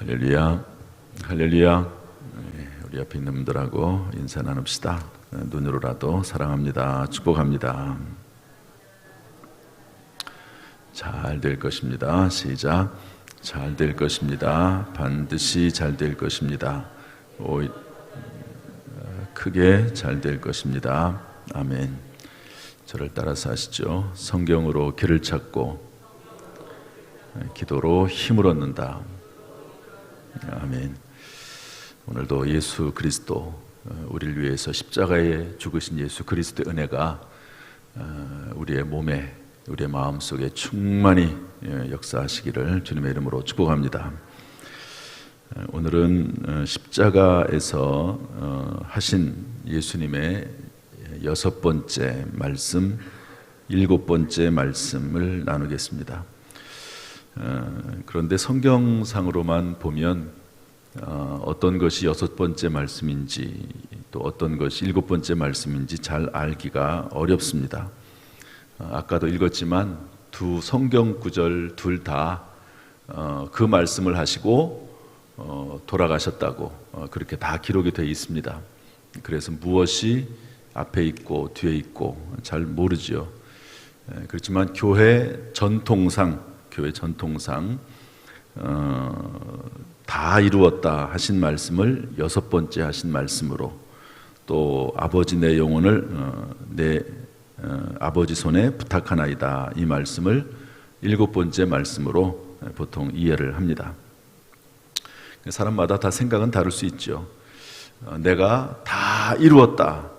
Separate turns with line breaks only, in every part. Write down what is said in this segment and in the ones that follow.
할렐루야, 할렐루야. 우리 앞에 있는 분들하고 인사 나눕시다. 눈으로라도 사랑합니다, 축복합니다. 잘 될 것입니다. 시작. 잘 될 것입니다. 반드시 잘 될 것입니다. 크게 잘 될 것입니다. 아멘. 저를 따라서 하시죠. 성경으로 길을 찾고 기도로 힘을 얻는다. 아멘. 오늘도 예수 그리스도, 우리를 위해서 십자가에 죽으신 예수 그리스도의 은혜가 우리의 몸에, 우리의 마음속에 충만히 역사하시기를 주님의 이름으로 축복합니다. 오늘은 십자가에서 하신 예수님의 6번째 말씀, 7번째 말씀을 나누겠습니다. 그런데 성경상으로만 보면 어떤 것이 6번째 말씀인지 또 어떤 것이 7번째 말씀인지 잘 알기가 어렵습니다. 아까도 읽었지만 두 성경 구절 둘 다 그 말씀을 하시고 돌아가셨다고 그렇게 다 기록이 되어 있습니다. 그래서 무엇이 앞에 있고 뒤에 있고 잘 모르죠. 그렇지만 교회 전통상 다 이루었다 하신 말씀을 6번째 하신 말씀으로, 또 아버지 내 영혼을 내 아버지 손에 부탁하나이다 이 말씀을 7번째 말씀으로 보통 이해를 합니다. 사람마다 다 생각은 다를 수 있죠. 내가 다 이루었다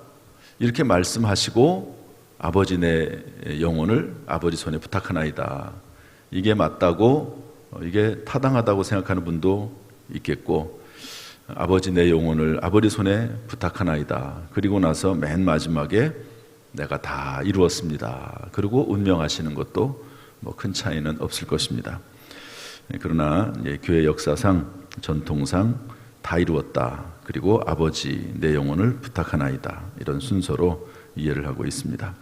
이렇게 말씀하시고 아버지 내 영혼을 아버지 손에 부탁하나이다, 이게 맞다고, 이게 타당하다고 생각하는 분도 있겠고, 아버지 내 영혼을 아버지 손에 부탁하나이다, 그리고 나서 맨 마지막에 내가 다 이루었습니다, 그리고 운명하시는 것도 뭐 큰 차이는 없을 것입니다. 그러나 교회 역사상, 전통상 다 이루었다, 그리고 아버지 내 영혼을 부탁하나이다, 이런 순서로 이해를 하고 있습니다.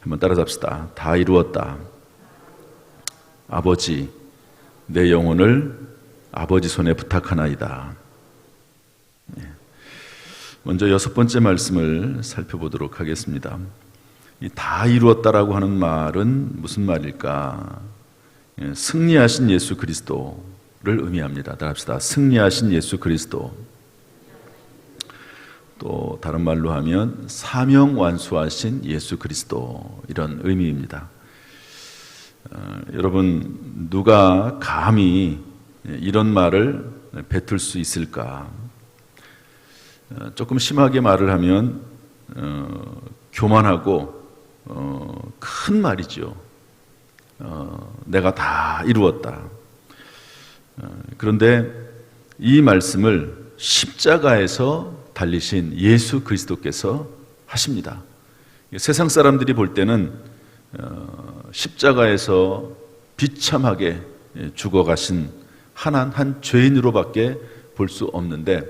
한번 따라서 합시다. 다 이루었다. 아버지 내 영혼을 아버지 손에 부탁하나이다. 먼저 6번째 말씀을 살펴보도록 하겠습니다. 이 다 이루었다라고 하는 말은 무슨 말일까? 승리하신 예수 그리스도를 의미합니다. 다 합시다. 승리하신 예수 그리스도. 또 다른 말로 하면 사명 완수하신 예수 그리스도, 이런 의미입니다. 여러분, 누가 감히 이런 말을 뱉을 수 있을까? 조금 심하게 말을 하면 교만하고 큰 말이죠. 내가 다 이루었다. 그런데 이 말씀을 십자가에서 달리신 예수 그리스도께서 하십니다. 세상 사람들이 볼 때는 십자가에서 비참하게 죽어가신 한 죄인으로밖에 볼 수 없는데,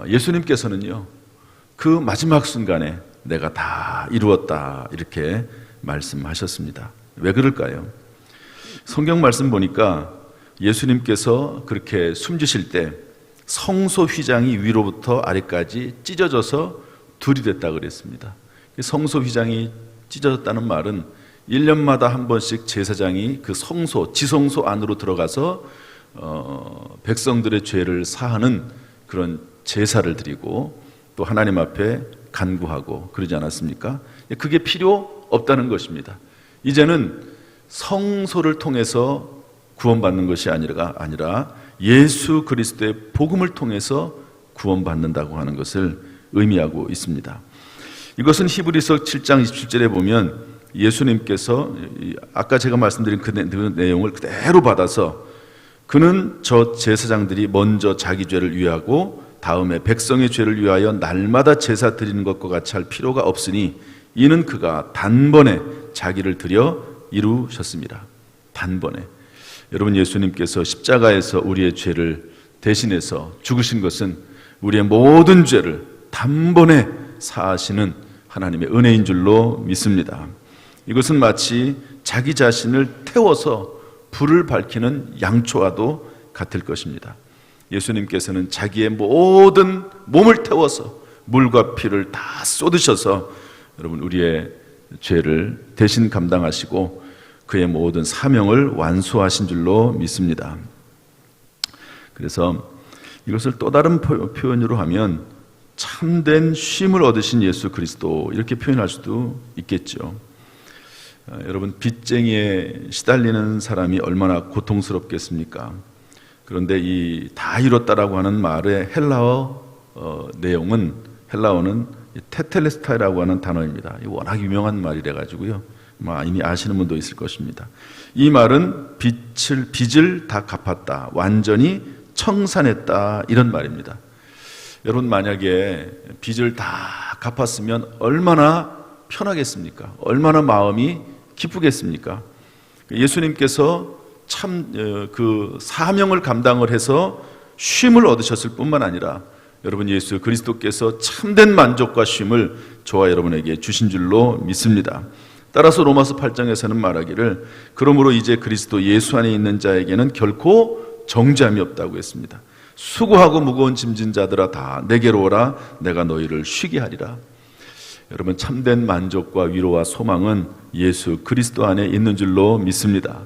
예수님께서는요, 그 마지막 순간에 내가 다 이루었다 이렇게 말씀하셨습니다. 왜 그럴까요? 성경 말씀 보니까 예수님께서 그렇게 숨지실 때 성소 휘장이 위로부터 아래까지 찢어져서 둘이 됐다 그랬습니다. 성소 휘장이 찢어졌다는 말은 1년마다 한 번씩 제사장이 그 성소, 지성소 안으로 들어가서 백성들의 죄를 사하는 그런 제사를 드리고 또 하나님 앞에 간구하고 그러지 않았습니까? 그게 필요 없다는 것입니다. 이제는 성소를 통해서 구원받는 것이 아니라 예수 그리스도의 복음을 통해서 구원받는다고 하는 것을 의미하고 있습니다. 이것은 히브리서 7장 27절에 보면 예수님께서 아까 제가 말씀드린 그 내용을 그대로 받아서 그는 저 제사장들이 먼저 자기 죄를 위하고 다음에 백성의 죄를 위하여 날마다 제사 드리는 것과 같이 할 필요가 없으니 이는 그가 단번에 자기를 드려 이루셨습니다. 단번에. 여러분, 예수님께서 십자가에서 우리의 죄를 대신해서 죽으신 것은 우리의 모든 죄를 단번에 사하시는 하나님의 은혜인 줄로 믿습니다. 이것은 마치 자기 자신을 태워서 불을 밝히는 양초와도 같을 것입니다. 예수님께서는 자기의 모든 몸을 태워서 물과 피를 다 쏟으셔서 여러분 우리의 죄를 대신 감당하시고 그의 모든 사명을 완수하신 줄로 믿습니다. 그래서 이것을 또 다른 표현으로 하면 참된 쉼을 얻으신 예수 그리스도, 이렇게 표현할 수도 있겠죠. 여러분, 빚쟁이에 시달리는 사람이 얼마나 고통스럽겠습니까? 그런데 이 다 이뤘다라고 하는 말의 헬라어는 테텔레스타이라고 하는 단어입니다. 워낙 유명한 말이라 가지고요, 이미 아시는 분도 있을 것입니다. 이 말은 빚을 다 갚았다, 완전히 청산했다, 이런 말입니다. 여러분, 만약에 빚을 다 갚았으면 얼마나 편하겠습니까? 얼마나 마음이 기쁘겠습니까? 예수님께서 참 그 사명을 감당을 해서 쉼을 얻으셨을 뿐만 아니라 여러분, 예수 그리스도께서 참된 만족과 쉼을 저와 여러분에게 주신 줄로 믿습니다. 따라서 로마서 8장에서는 말하기를 그러므로 이제 그리스도 예수 안에 있는 자에게는 결코 정죄함이 없다고 했습니다. 수고하고 무거운 짐진 자들아 다 내게로 오라, 내가 너희를 쉬게 하리라. 여러분, 참된 만족과 위로와 소망은 예수 그리스도 안에 있는 줄로 믿습니다.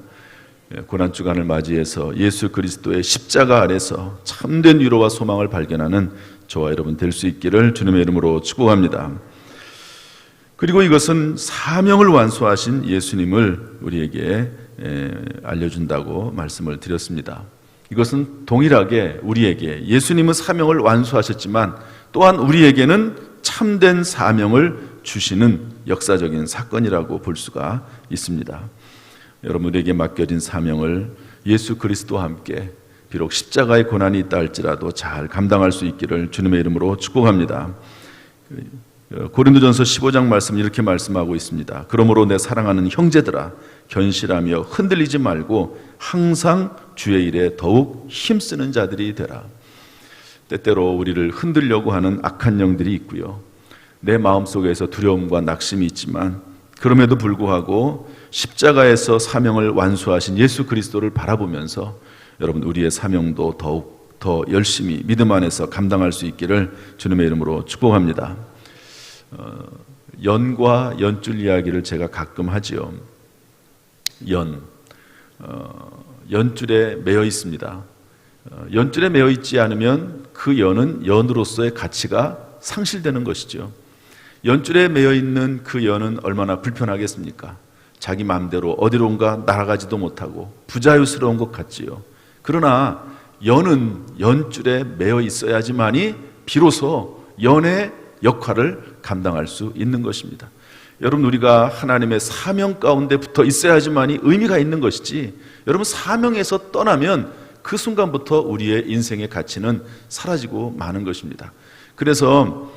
고난주간을 맞이해서 예수 그리스도의 십자가 아래서 참된 위로와 소망을 발견하는 저와 여러분 될 수 있기를 주님의 이름으로 축복합니다. 그리고 이것은 사명을 완수하신 예수님을 우리에게 알려준다고 말씀을 드렸습니다. 이것은 동일하게 우리에게 예수님은 사명을 완수하셨지만 또한 우리에게는 참된 사명을 주시는 역사적인 사건이라고 볼 수가 있습니다. 여러분에게 맡겨진 사명을 예수 그리스도와 함께 비록 십자가의 고난이 있다 할지라도 잘 감당할 수 있기를 주님의 이름으로 축복합니다. 고린도전서 15장 말씀 이렇게 말씀하고 있습니다. 그러므로 내 사랑하는 형제들아, 견실하며 흔들리지 말고 항상 주의 일에 더욱 힘쓰는 자들이 되라. 때때로 우리를 흔들려고 하는 악한 영들이 있고요, 내 마음속에서 두려움과 낙심이 있지만 그럼에도 불구하고 십자가에서 사명을 완수하신 예수 그리스도를 바라보면서 여러분, 우리의 사명도 더욱 더 열심히 믿음 안에서 감당할 수 있기를 주님의 이름으로 축복합니다. 연과 연줄 이야기를 제가 가끔 하지요. 연줄에 매여 있습니다. 연줄에 매여 있지 않으면 그 연은 연으로서의 가치가 상실되는 것이죠. 연줄에 매여 있는 그 연은 얼마나 불편하겠습니까? 자기 마음대로 어디론가 날아가지도 못하고 부자유스러운 것 같지요. 그러나 연은 연줄에 매여 있어야지만이 비로소 연의 역할을 감당할 수 있는 것입니다. 여러분, 우리가 하나님의 사명 가운데 붙어 있어야지만이 의미가 있는 것이지, 여러분, 사명에서 떠나면 그 순간부터 우리의 인생의 가치는 사라지고 마는 것입니다. 그래서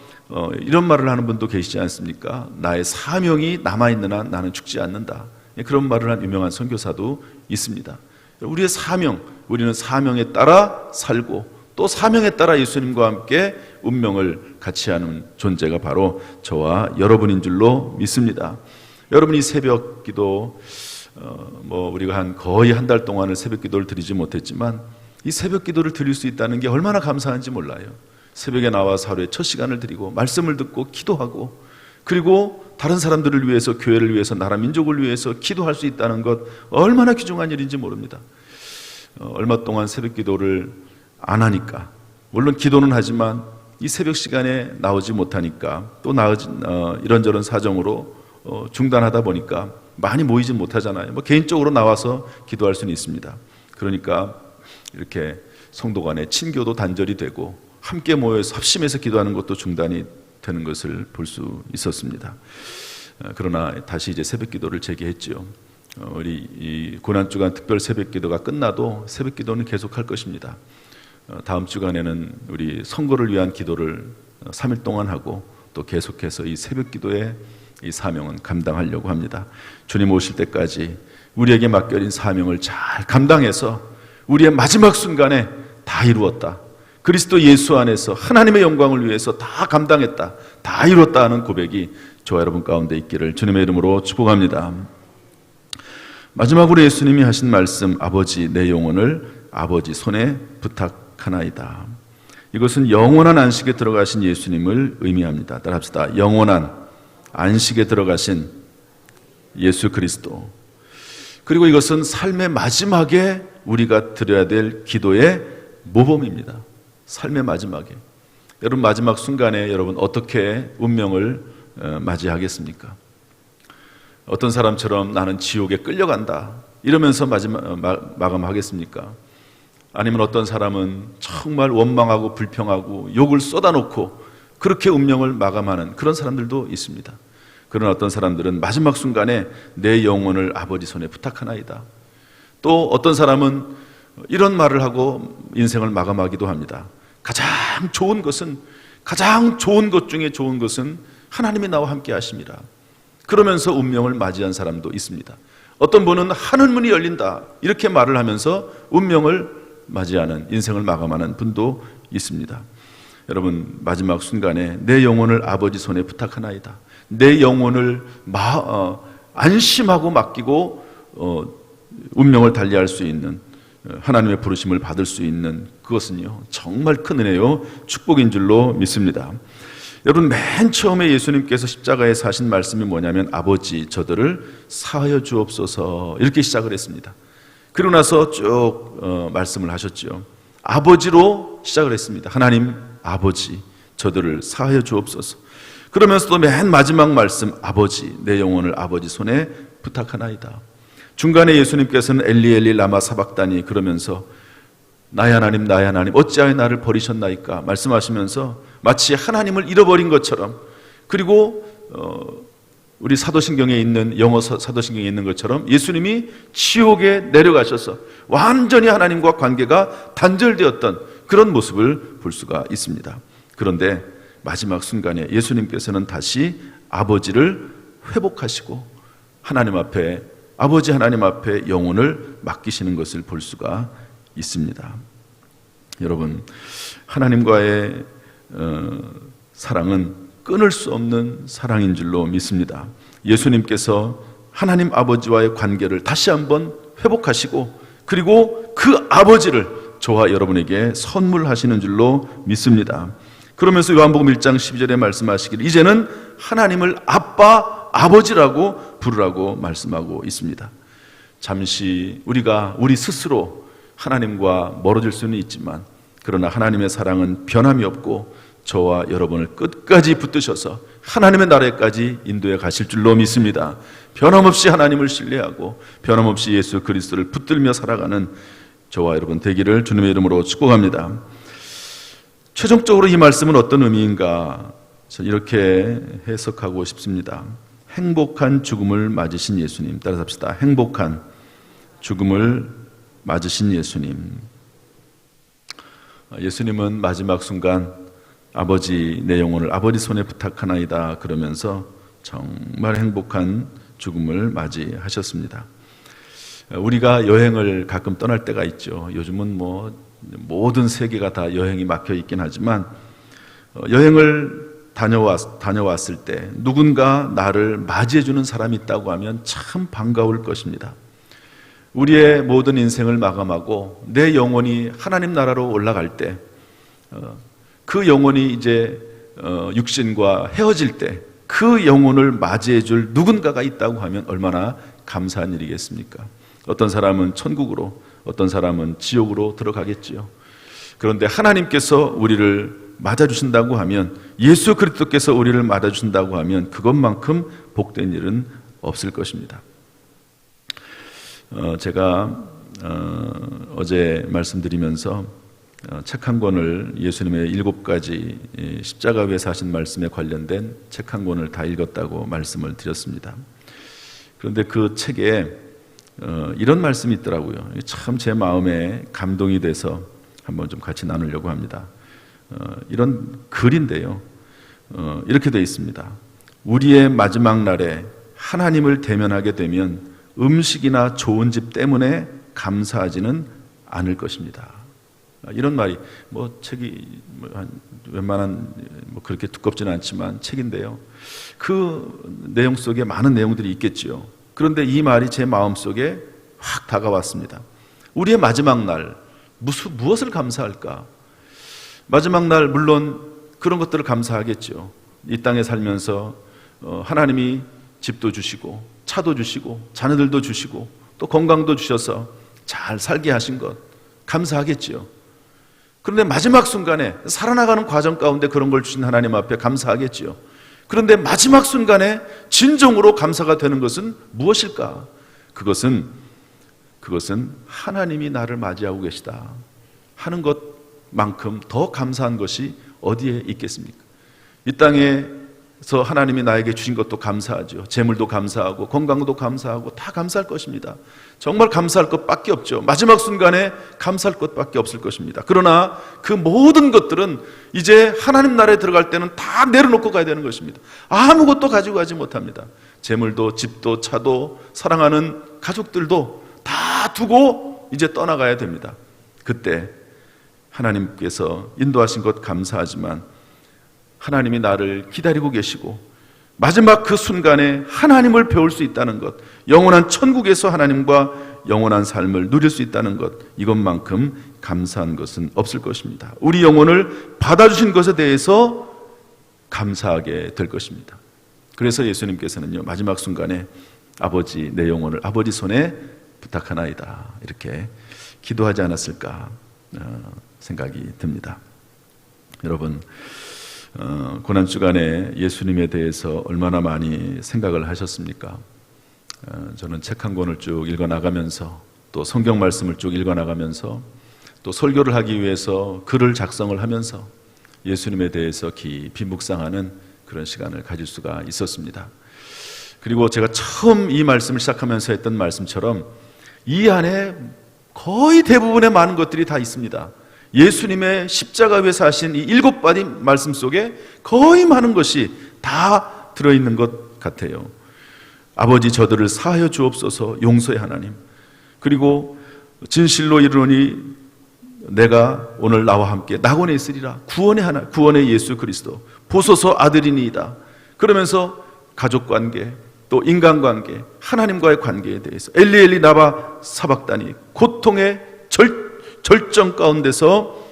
이런 말을 하는 분도 계시지 않습니까? 나의 사명이 남아있는 한 나는 죽지 않는다. 그런 말을 한 유명한 선교사도 있습니다. 우리의 사명, 우리는 사명에 따라 살고 또 사명에 따라 예수님과 함께 운명을 같이 하는 존재가 바로 저와 여러분인 줄로 믿습니다. 여러분이 새벽 기도, 우리가 거의 한 달 동안을 새벽 기도를 드리지 못했지만 이 새벽 기도를 드릴 수 있다는 게 얼마나 감사한지 몰라요. 새벽에 나와서 하루에 첫 시간을 드리고 말씀을 듣고 기도하고, 그리고 다른 사람들을 위해서, 교회를 위해서, 나라 민족을 위해서 기도할 수 있다는 것 얼마나 귀중한 일인지 모릅니다. 얼마 동안 새벽 기도를 안 하니까, 물론 기도는 하지만 이 새벽 시간에 나오지 못하니까, 또 이런저런 사정으로 중단하다 보니까 많이 모이지 못하잖아요. 개인적으로 나와서 기도할 수는 있습니다. 그러니까 이렇게 성도 간의 친교도 단절이 되고 함께 모여서 합심해서 기도하는 것도 중단이 되는 것을 볼 수 있었습니다. 그러나 다시 이제 새벽 기도를 재개했지요. 우리 이 고난주간 특별 새벽 기도가 끝나도 새벽 기도는 계속할 것입니다. 다음 주간에는 우리 선거를 위한 기도를 3일 동안 하고 또 계속해서 이 새벽 기도의 이 사명은 감당하려고 합니다. 주님 오실 때까지 우리에게 맡겨진 사명을 잘 감당해서 우리의 마지막 순간에 다 이루었다, 그리스도 예수 안에서 하나님의 영광을 위해서 다 감당했다, 다 이뤘다 하는 고백이 저와 여러분 가운데 있기를 주님의 이름으로 축복합니다. 마지막으로 예수님이 하신 말씀, 아버지 내 영혼을 아버지 손에 부탁하나이다. 이것은 영원한 안식에 들어가신 예수님을 의미합니다. 따라합시다. 영원한 안식에 들어가신 예수 그리스도. 그리고 이것은 삶의 마지막에 우리가 드려야 될 기도의 모범입니다. 삶의 마지막에. 여러분 마지막 순간에 여러분 어떻게 운명을 맞이하겠습니까? 어떤 사람처럼 나는 지옥에 끌려간다 이러면서 마감하겠습니까? 아니면 어떤 사람은 정말 원망하고 불평하고 욕을 쏟아놓고 그렇게 운명을 마감하는 그런 사람들도 있습니다. 그런 어떤 사람들은 마지막 순간에 내 영혼을 아버지 손에 부탁하나이다. 또 어떤 사람은 이런 말을 하고 인생을 마감하기도 합니다. 가장 좋은 것 중에 좋은 것은 하나님이 나와 함께 하심이라. 그러면서 운명을 맞이한 사람도 있습니다. 어떤 분은 하늘문이 열린다 이렇게 말을 하면서 운명을 맞이하는, 인생을 마감하는 분도 있습니다. 여러분 마지막 순간에 내 영혼을 아버지 손에 부탁하나이다. 내 영혼을 안심하고 맡기고 운명을 달리할 수 있는, 하나님의 부르심을 받을 수 있는 그것은요 정말 큰 은혜요 축복인 줄로 믿습니다. 여러분 맨 처음에 예수님께서 십자가에서 하신 말씀이 뭐냐면 아버지 저들을 사하여 주옵소서 이렇게 시작을 했습니다. 그러고 나서 쭉 말씀을 하셨죠. 아버지로 시작을 했습니다. 하나님 아버지 저들을 사하여 주옵소서. 그러면서도 맨 마지막 말씀 아버지 내 영혼을 아버지 손에 부탁하나이다. 중간에 예수님께서는 엘리 엘리 라마 사박다니 그러면서 나의 하나님 어찌하여 나를 버리셨나이까 말씀하시면서 마치 하나님을 잃어버린 것처럼, 그리고 우리 사도신경에 있는, 영어 사도신경에 있는 것처럼 예수님이 지옥에 내려가셔서 완전히 하나님과 관계가 단절되었던 그런 모습을 볼 수가 있습니다. 그런데 마지막 순간에 예수님께서는 다시 아버지를 회복하시고 아버지 하나님 앞에 영혼을 맡기시는 것을 볼 수가 있습니다. 여러분 하나님과의 사랑은 끊을 수 없는 사랑인 줄로 믿습니다. 예수님께서 하나님 아버지와의 관계를 다시 한번 회복하시고 그리고 그 아버지를 저와 여러분에게 선물하시는 줄로 믿습니다. 그러면서 요한복음 1장 12절에 말씀하시기를 이제는 하나님을 아빠, 아버지라고 부르라고 말씀하고 있습니다. 잠시 우리 스스로 하나님과 멀어질 수는 있지만 그러나 하나님의 사랑은 변함이 없고 저와 여러분을 끝까지 붙드셔서 하나님의 나라에까지 인도해 가실 줄로 믿습니다. 변함없이 하나님을 신뢰하고 변함없이 예수 그리스도를 붙들며 살아가는 저와 여러분 되기를 주님의 이름으로 축복합니다. 최종적으로 이 말씀은 어떤 의미인가? 이렇게 해석하고 싶습니다. 행복한 죽음을 맞으신 예수님. 따라서 합시다. 행복한 죽음을 맞으신 예수님. 예수님은 마지막 순간 아버지 내 영혼을 아버지 손에 부탁하나이다 그러면서 정말 행복한 죽음을 맞이하셨습니다. 우리가 여행을 가끔 떠날 때가 있죠. 요즘은 모든 세계가 다 여행이 막혀 있긴 하지만 여행을 다녀왔을 때 누군가 나를 맞이해주는 사람이 있다고 하면 참 반가울 것입니다. 우리의 모든 인생을 마감하고 내 영혼이 하나님 나라로 올라갈 때 그 영혼이 이제 육신과 헤어질 때 그 영혼을 맞이해줄 누군가가 있다고 하면 얼마나 감사한 일이겠습니까? 어떤 사람은 천국으로, 어떤 사람은 지옥으로 들어가겠지요. 그런데 하나님께서 우리를 맞아주신다고 하면, 예수 그리스도께서 우리를 맞아주신다고 하면 그것만큼 복된 일은 없을 것입니다. 제가 어제 말씀드리면서 책 한 권을, 예수님의 7가지 십자가 위에서 하신 말씀에 관련된 책 한 권을 다 읽었다고 말씀을 드렸습니다. 그런데 그 책에 이런 말씀이 있더라고요. 참 제 마음에 감동이 돼서 한번 좀 같이 나누려고 합니다. 이런 글인데요. 이렇게 되어 있습니다. 우리의 마지막 날에 하나님을 대면하게 되면 음식이나 좋은 집 때문에 감사하지는 않을 것입니다. 이런 말이 책이 웬만한 그렇게 두껍지는 않지만 책인데요. 그 내용 속에 많은 내용들이 있겠지요. 그런데 이 말이 제 마음속에 확 다가왔습니다. 우리의 마지막 날, 무엇을 감사할까? 마지막 날 물론 그런 것들을 감사하겠죠. 이 땅에 살면서 하나님이 집도 주시고 차도 주시고 자녀들도 주시고 또 건강도 주셔서 잘 살게 하신 것 감사하겠지요. 그런데 마지막 순간에 살아나가는 과정 가운데 그런 걸 주신 하나님 앞에 감사하겠지요. 그런데 마지막 순간에 진정으로 감사가 되는 것은 무엇일까? 그것은 하나님이 나를 맞이하고 계시다 하는 것만큼 더 감사한 것이 어디에 있겠습니까? 이 땅에서 하나님이 나에게 주신 것도 감사하죠. 재물도 감사하고 건강도 감사하고 다 감사할 것입니다. 정말 감사할 것밖에 없죠. 마지막 순간에 감사할 것밖에 없을 것입니다. 그러나 그 모든 것들은 이제 하나님 나라에 들어갈 때는 다 내려놓고 가야 되는 것입니다. 아무것도 가지고 가지 못합니다. 재물도 집도 차도 사랑하는 가족들도 다 두고 이제 떠나가야 됩니다. 그때 하나님께서 인도하신 것 감사하지만 하나님이 나를 기다리고 계시고 마지막 그 순간에 하나님을 배울 수 있다는 것, 영원한 천국에서 하나님과 영원한 삶을 누릴 수 있다는 것, 이것만큼 감사한 것은 없을 것입니다. 우리 영혼을 받아주신 것에 대해서 감사하게 될 것입니다. 그래서 예수님께서는요, 마지막 순간에 아버지, 내 영혼을 아버지 손에 부탁하나이다 이렇게 기도하지 않았을까 생각이 듭니다. 여러분, 고난주간에 예수님에 대해서 얼마나 많이 생각을 하셨습니까? 저는 책 한 권을 쭉 읽어나가면서 또 성경 말씀을 쭉 읽어나가면서 또 설교를 하기 위해서 글을 작성을 하면서 예수님에 대해서 깊이 묵상하는 그런 시간을 가질 수가 있었습니다. 그리고 제가 처음 이 말씀을 시작하면서 했던 말씀처럼 이 안에 거의 대부분의 많은 것들이 다 있습니다. 예수님의 십자가 위에서 하신 이 7가지 말씀 속에 거의 많은 것이 다 들어있는 것 같아요. 아버지 저들을 사하여 주옵소서, 용서의 하나님. 그리고 진실로 이르노니 내가 오늘 나와 함께 낙원에 있으리라. 구원의 예수 그리스도 보소서 아들이니이다. 그러면서 가족관계 또 인간관계 하나님과의 관계에 대해서 엘리 나바 사박다니 고통의 절정 가운데서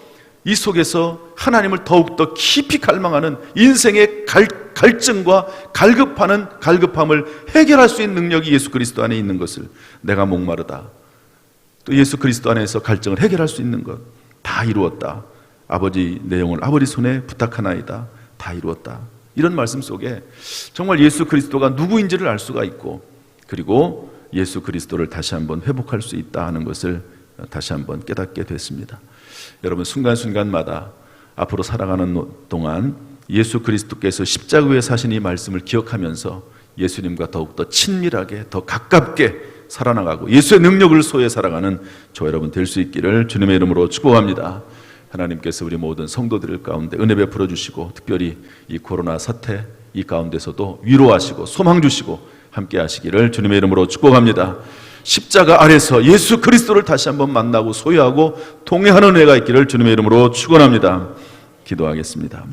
이 속에서 하나님을 더욱더 깊이 갈망하는 인생의 갈증과 갈급함을 해결할 수 있는 능력이 예수 그리스도 안에 있는 것을 내가 목마르다. 또 예수 그리스도 안에서 갈증을 해결할 수 있는 것 다 이루었다. 아버지 내 영혼을 아버지 손에 부탁하나이다. 다 이루었다. 이런 말씀 속에 정말 예수 그리스도가 누구인지를 알 수가 있고 그리고 예수 그리스도를 다시 한번 회복할 수 있다 하는 것을 다시 한번 깨닫게 됐습니다. 여러분 순간순간마다 앞으로 살아가는 동안 예수 그리스도께서 십자가 위에 사신 이 말씀을 기억하면서 예수님과 더욱더 친밀하게 더 가깝게 살아나가고 예수의 능력을 소유해 살아가는 저 여러분 될 수 있기를 주님의 이름으로 축복합니다. 하나님께서 우리 모든 성도들 가운데 은혜 베풀어 주시고 특별히 이 코로나 사태 이 가운데서도 위로하시고 소망 주시고 함께 하시기를 주님의 이름으로 축복합니다. 십자가 아래서 예수 그리스도를 다시 한번 만나고 소유하고 동행하는 은혜가 있기를 주님의 이름으로 축원합니다. 기도하겠습니다.